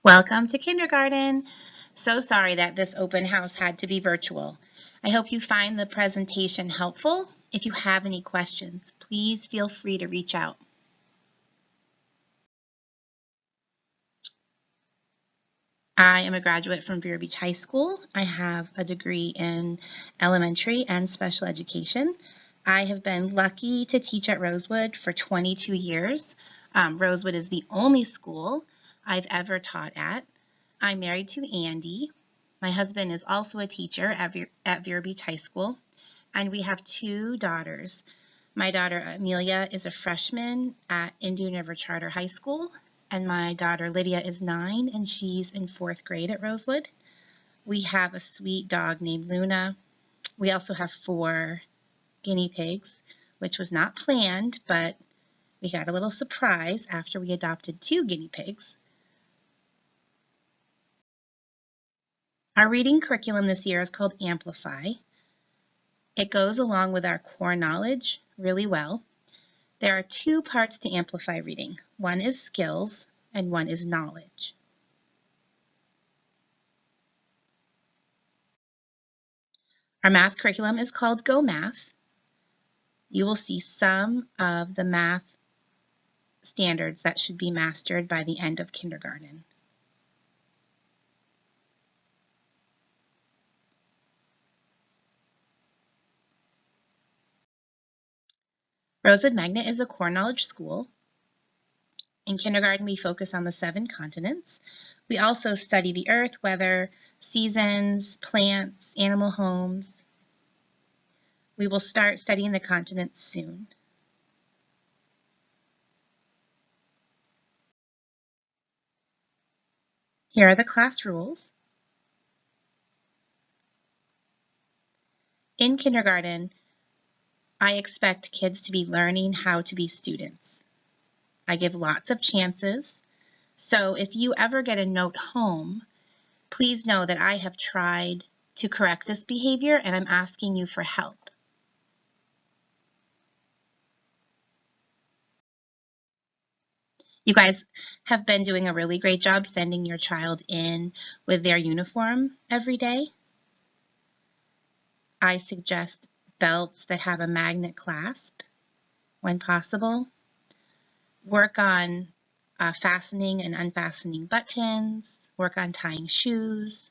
Welcome to kindergarten. So sorry that this open house had to be virtual. I hope you find the presentation helpful. If you have any questions, please feel free to reach out. I am a graduate from Vero Beach High School. I have a degree in elementary and special education. I have been lucky to teach at Rosewood for 22 years. Rosewood is the only school I've ever taught at. I'm married to Andy. My husband is also a teacher at Vero Beach High School, and we have two daughters. My daughter Amelia is a freshman at Indian River Charter High School, and my daughter Lydia is 9 and she's in 4th grade at Rosewood. We have a sweet dog named Luna. We also have 4 guinea pigs, which was not planned, but we got a little surprise after we adopted 2 guinea pigs. Our reading curriculum this year is called Amplify. It goes along with our core knowledge really well. There are 2 parts to Amplify reading. One is skills and one is knowledge. Our math curriculum is called Go Math. You will see some of the math standards that should be mastered by the end of kindergarten. Rosewood Magnet is a core knowledge school. In kindergarten, we focus on the 7 continents. We also study the earth, weather, seasons, plants, animal homes. We will start studying the continents soon. Here are the class rules. In kindergarten, I expect kids to be learning how to be students. I give lots of chances. So if you ever get a note home, please know that I have tried to correct this behavior and I'm asking you for help. You guys have been doing a really great job sending your child in with their uniform every day. I suggest belts that have a magnet clasp when possible. Work on fastening and unfastening buttons. Work on tying shoes.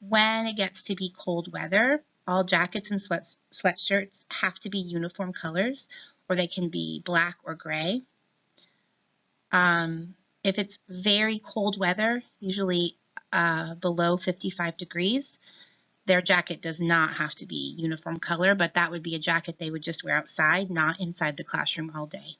When it gets to be cold weather, all jackets and sweatshirts have to be uniform colors, or they can be black or gray. If it's very cold weather, usually below 55 degrees, their jacket does not have to be uniform color, but that would be a jacket they would just wear outside, not inside the classroom all day.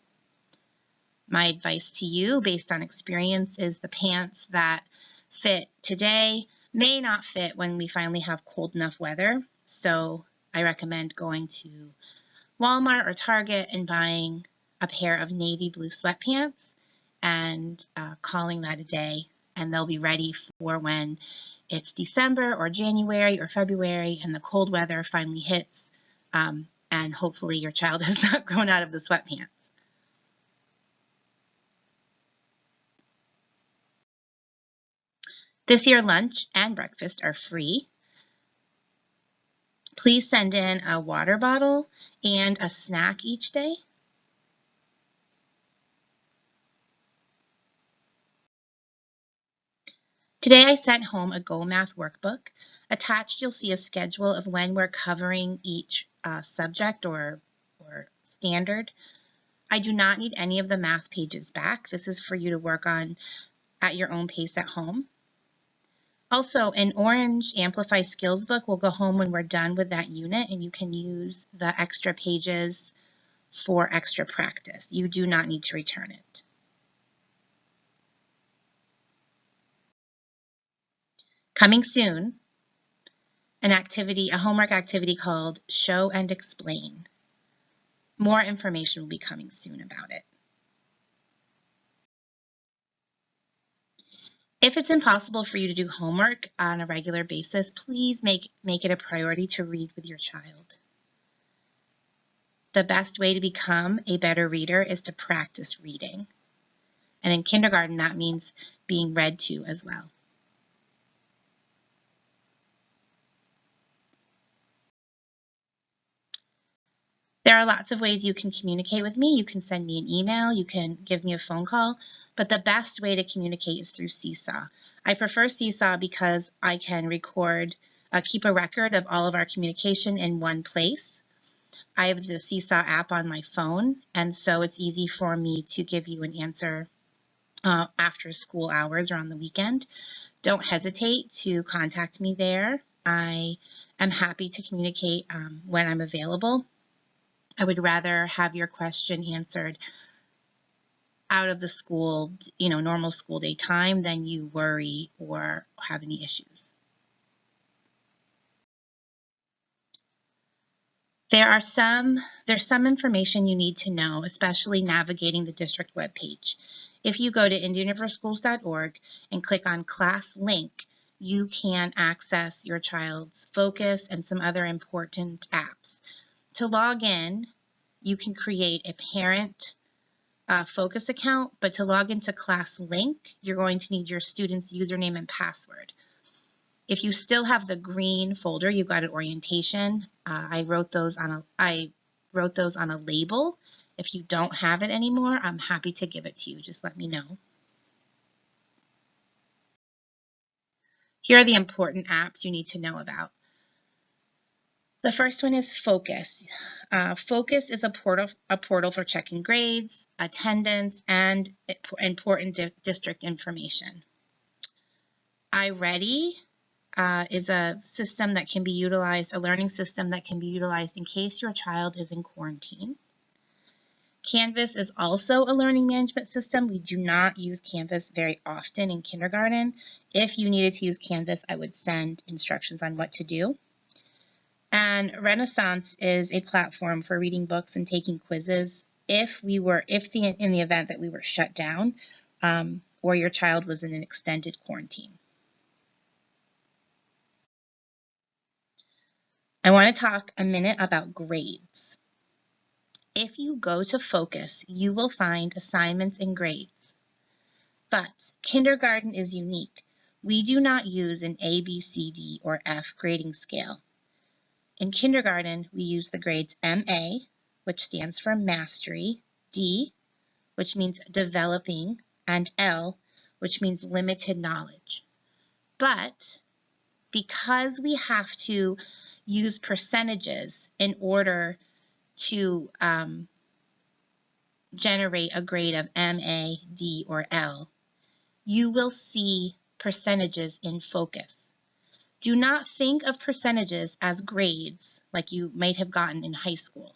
My advice to you, based on experience, is the pants that fit today may not fit when we finally have cold enough weather. So I recommend going to Walmart or Target and buying a pair of navy blue sweatpants and calling that a day, and they'll be ready for when it's December or January or February and the cold weather finally hits, and hopefully your child has not grown out of the sweatpants. This year, lunch and breakfast are free. Please send in a water bottle and a snack each day. Today I sent home a Go Math workbook. Attached you'll see a schedule of when we're covering each subject or standard. I do not need any of the math pages back. This is for you to work on at your own pace at home. Also, an orange Amplify Skills book will go home when we're done with that unit, and you can use the extra pages for extra practice. You do not need to return it. Coming soon, a homework activity called Show and Explain. More information will be coming soon about it. If it's impossible for you to do homework on a regular basis, please make it a priority to read with your child. The best way to become a better reader is to practice reading. And in kindergarten, that means being read to as well. There are lots of ways you can communicate with me. You can send me an email, you can give me a phone call, but the best way to communicate is through Seesaw. I prefer Seesaw because I can keep a record of all of our communication in one place. I have the Seesaw app on my phone, and so it's easy for me to give you an answer after school hours or on the weekend. Don't hesitate to contact me there. I am happy to communicate when I'm available. I would rather have your question answered out of the school, normal school day time than you worry or have any issues. There's some information you need to know, especially navigating the district webpage. If you go to indianriverschools.org and click on Class Link, you can access your child's Focus and some other important apps. To log in, you can create a parent Focus account, but to log into Class Link, you're going to need your student's username and password. If you still have the green folder, you've got an orientation. I wrote those on a label. If you don't have it anymore, I'm happy to give it to you. Just let me know. Here are the important apps you need to know about. The first one is Focus. Focus is a portal for checking grades, attendance, and important district information. iReady is a system that can be utilized, a learning system that can be utilized in case your child is in quarantine. Canvas is also a learning management system. We do not use Canvas very often in kindergarten. If you needed to use Canvas, I would send instructions on what to do. And Renaissance is a platform for reading books and taking quizzes in the event that we were shut down or your child was in an extended quarantine. I want to talk a minute about grades. If you go to Focus, you will find assignments and grades. But kindergarten is unique. We do not use an A, B, C, D, or F grading scale. In kindergarten, we use the grades MA, which stands for mastery, D, which means developing, and L, which means limited knowledge. But because we have to use percentages in order to generate a grade of MA, D, or L, you will see percentages in Focus. Do not think of percentages as grades like you might have gotten in high school.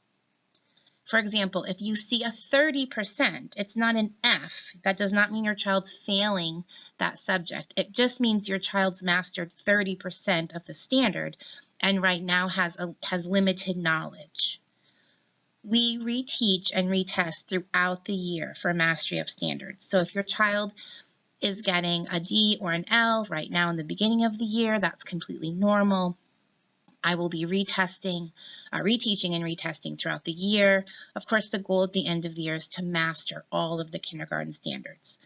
For example, if you see a 30%, it's not an F. That does not mean your child's failing that subject. It just means your child's mastered 30% of the standard and right now has limited knowledge. We reteach and retest throughout the year for mastery of standards. So if your child is getting a D or an L right now in the beginning of the year, that's completely normal. I will be reteaching and retesting throughout the year. Of course, the goal at the end of the year is to master all of the kindergarten standards.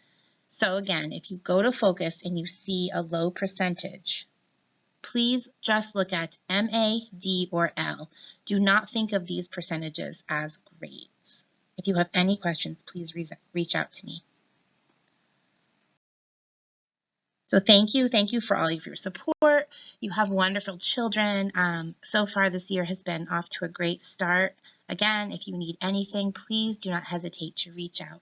So again, if you go to Focus and you see a low percentage, please just look at MA, D, or L. Do not think of these percentages as grades. If you have any questions, please reach out to me. So thank you for all of your support. You have wonderful children. So far this year has been off to a great start. Again, if you need anything, please do not hesitate to reach out.